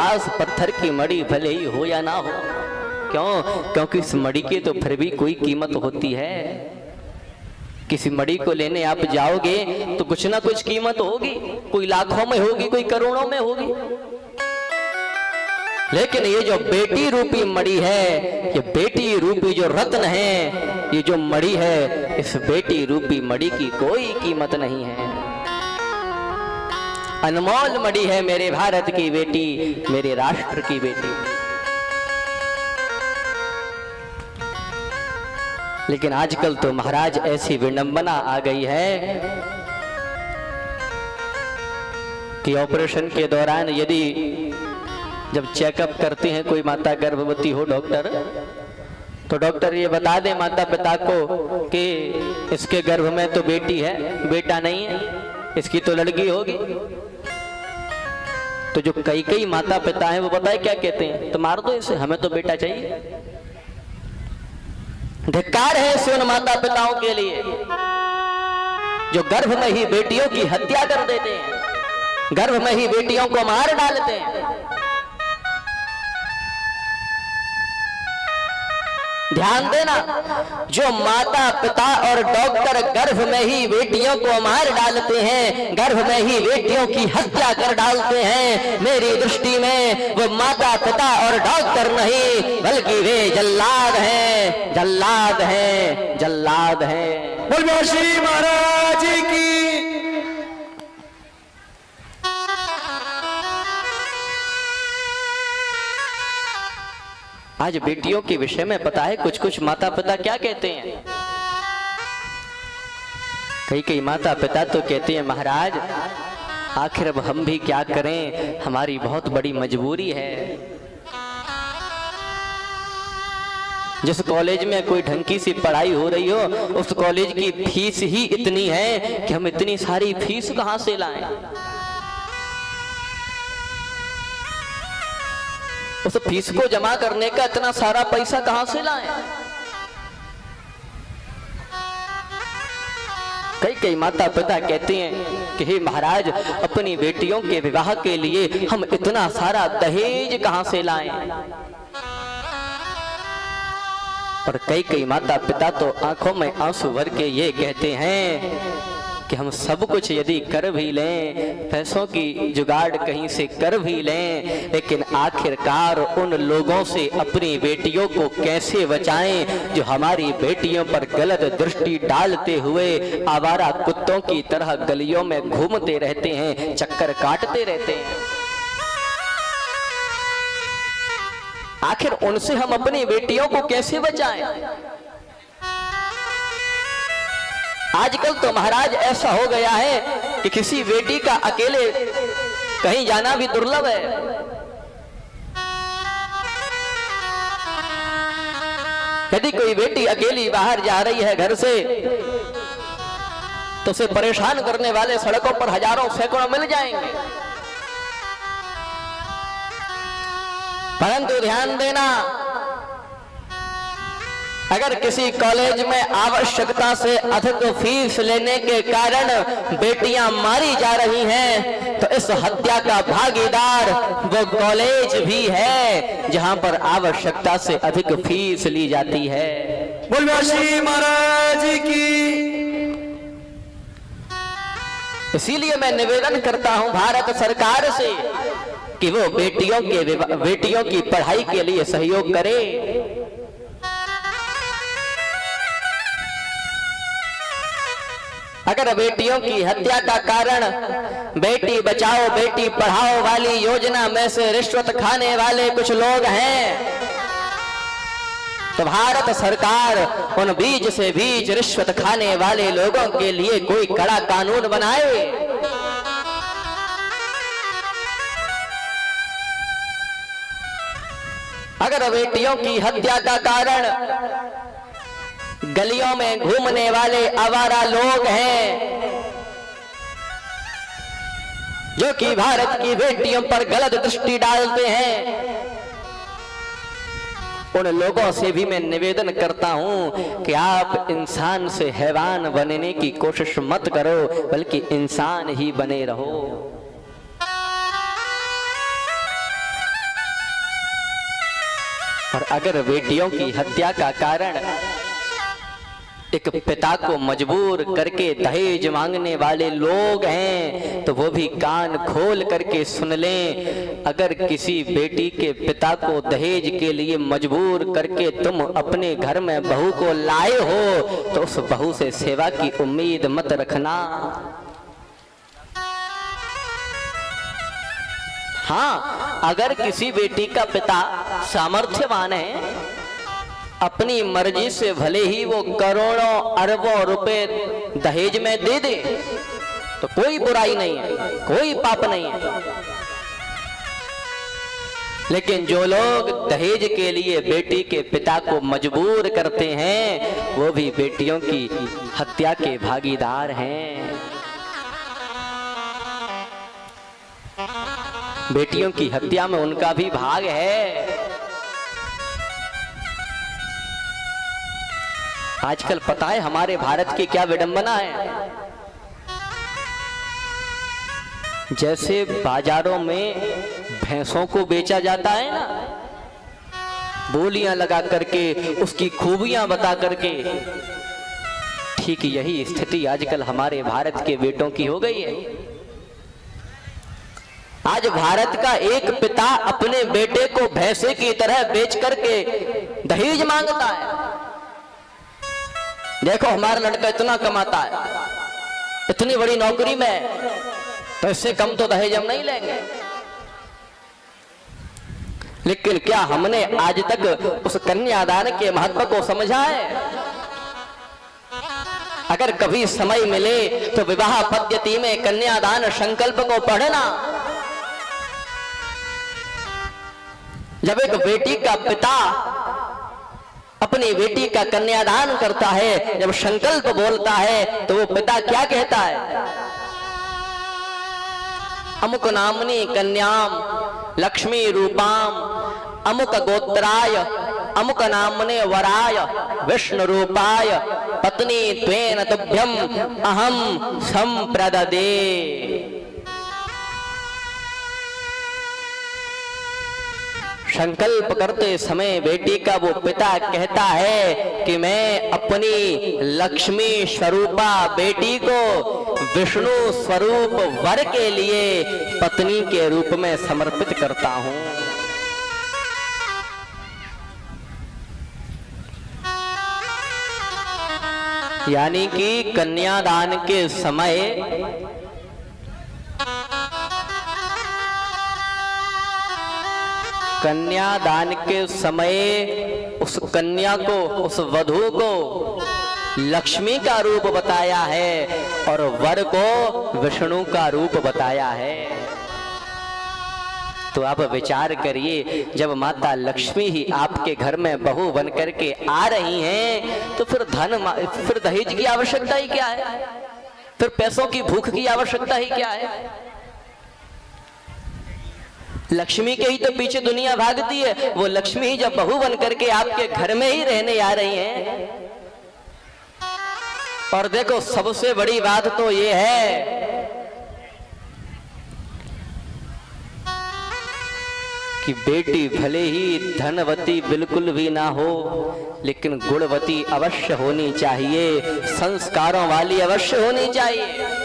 पास पत्थर की मड़ी भले ही हो या ना हो। क्यों? क्योंकि इस मड़ी की तो फिर भी कोई कीमत होती है। किसी मड़ी को लेने आप जाओगे तो कुछ ना कुछ कीमत होगी, कोई लाखों में होगी, कोई करोड़ों में होगी। लेकिन ये जो बेटी रूपी मड़ी है, ये बेटी रूपी जो रत्न है, ये जो मड़ी है, इस बेटी रूपी मड़ी की कोई कीमत नहीं है। अनमोल मड़ी है मेरे भारत की बेटी, मेरे राष्ट्र की बेटी। लेकिन आजकल तो महाराज ऐसी विडंबना आ गई है कि ऑपरेशन के दौरान यदि जब चेकअप करते हैं कोई माता गर्भवती हो डॉक्टर, तो डॉक्टर ये बता दे माता पिता को कि इसके गर्भ में तो बेटी है, बेटा नहीं है, इसकी तो लड़की होगी। तो जो कई माता पिता हैं वो पता है क्या कहते हैं? तो मार दो इसे, हमें तो बेटा चाहिए। धिक्कार है ऐसे उन माता पिताओं के लिए जो गर्भ में ही बेटियों की हत्या कर देते हैं, गर्भ में ही बेटियों को मार डालते हैं। ध्यान देना, जो माता पिता और डॉक्टर गर्भ में ही बेटियों को मार डालते हैं, गर्भ में ही बेटियों की हत्या कर डालते हैं, मेरी दृष्टि में वो माता पिता और डॉक्टर नहीं बल्कि वे जल्लाद हैं, जल्लाद हैं, जल्लाद हैं। बोलो श्री महाराज की। आज बेटियों के विषय में पता है कुछ माता पिता क्या कहते हैं? कई माता पिता तो कहते हैं महाराज आखिर अब हम भी क्या करें, हमारी बहुत बड़ी मजबूरी है। जिस कॉलेज में कोई ढंग की सी पढ़ाई हो रही हो, उस कॉलेज की फीस ही इतनी है कि हम इतनी सारी फीस कहां से लाएं? उस फीस को जमा करने का इतना सारा पैसा कहां से लाएं? कई माता पिता कहते हैं कि हे महाराज अपनी बेटियों के विवाह के लिए हम इतना सारा दहेज कहां से लाएं? और कई माता पिता तो आंखों में आंसू भर के ये कहते हैं कि हम सब कुछ यदि कर भी लें, पैसों की जुगाड़ कहीं से कर भी लें, लेकिन आखिरकार उन लोगों से अपनी बेटियों को कैसे बचाएं जो हमारी बेटियों पर गलत दृष्टि डालते हुए आवारा कुत्तों की तरह गलियों में घूमते रहते हैं, चक्कर काटते रहते हैं। आखिर उनसे हम अपनी बेटियों को कैसे बचाएं? आजकल तो महाराज ऐसा हो गया है कि किसी बेटी का अकेले कहीं जाना भी दुर्लभ है। यदि कोई बेटी अकेली बाहर जा रही है घर से, तो उसे परेशान करने वाले सड़कों पर हजारों सैकड़ों मिल जाएंगे। परंतु ध्यान देना, अगर किसी कॉलेज में आवश्यकता से अधिक फीस लेने के कारण बेटियां मारी जा रही हैं, तो इस हत्या का भागीदार वो कॉलेज भी है जहां पर आवश्यकता से अधिक फीस ली जाती है। बोलो श्री महाराज की। इसीलिए मैं निवेदन करता हूं भारत सरकार से कि वो बेटियों की पढ़ाई के लिए सहयोग करे। अगर बेटियों की हत्या का कारण बेटी बचाओ बेटी पढ़ाओ वाली योजना में से रिश्वत खाने वाले कुछ लोग हैं, तो भारत सरकार उन बीच से बीच रिश्वत खाने वाले लोगों के लिए कोई कड़ा कानून बनाए। अगर बेटियों की हत्या का कारण गलियों में घूमने वाले आवारा लोग हैं जो कि भारत की बेटियों पर गलत दृष्टि डालते हैं, उन लोगों से भी मैं निवेदन करता हूं कि आप इंसान से हैवान बनने की कोशिश मत करो, बल्कि इंसान ही बने रहो। और अगर बेटियों की हत्या का कारण एक पिता को मजबूर करके दहेज मांगने वाले लोग हैं तो वो भी कान खोल करके सुन लें। अगर किसी बेटी के पिता को दहेज के लिए मजबूर करके तुम अपने घर में बहू को लाए हो तो उस बहू से सेवा की उम्मीद मत रखना। हाँ, अगर किसी बेटी का पिता सामर्थ्यवान है, अपनी मर्जी से भले ही वो करोड़ों अरबों रुपए दहेज में दे दे तो कोई बुराई नहीं है, कोई पाप नहीं है। लेकिन जो लोग दहेज के लिए बेटी के पिता को मजबूर करते हैं वो भी बेटियों की हत्या के भागीदार हैं। बेटियों की हत्या में उनका भी भाग है। आजकल पता है हमारे भारत की क्या विडंबना है। जैसे बाजारों में भैंसों को बेचा जाता है ना, बोलियां लगा करके, उसकी खूबियां बता करके, ठीक यही स्थिति आजकल हमारे भारत के बेटों की हो गई है। आज भारत का एक पिता अपने बेटे को भैंसे की तरह बेच करके दहेज मांगता है। देखो हमारा लड़का इतना कमाता है, इतनी बड़ी नौकरी में, तो इससे कम तो दहेज हम नहीं लेंगे। लेकिन क्या हमने आज तक उस कन्यादान के महत्व को समझा है? अगर कभी समय मिले तो विवाह पद्धति में कन्यादान संकल्प को पढ़ना। जब एक बेटी का पिता अपनी बेटी का कन्यादान करता है, जब संकल्प बोलता है तो वो पिता क्या कहता है? अमुक नामनी कन्याम लक्ष्मी रूपाम अमुक गोत्राय अमुक नामने वराय विष्णु रूपाय पत्नी त्वेन तुभ्यम अहम संप्रददे। संकल्प करते समय बेटी का वो पिता कहता है कि मैं अपनी लक्ष्मी स्वरूपा बेटी को विष्णु स्वरूप वर के लिए पत्नी के रूप में समर्पित करता हूं। यानी कि कन्यादान के समय उस कन्या को, उस वधू को लक्ष्मी का रूप बताया है और वर को विष्णु का रूप बताया है। तो आप विचार करिए, जब माता लक्ष्मी ही आपके घर में बहू बन करके आ रही हैं तो फिर दहेज की आवश्यकता ही क्या है? फिर पैसों की भूख की आवश्यकता ही क्या है? लक्ष्मी के ही तो पीछे दुनिया भागती है। वो लक्ष्मी ही जब बहू बन करके आपके घर में ही रहने आ रही हैं। और देखो सबसे बड़ी बात तो ये है कि बेटी भले ही धनवती बिल्कुल भी ना हो, लेकिन गुणवती अवश्य होनी चाहिए, संस्कारों वाली अवश्य होनी चाहिए।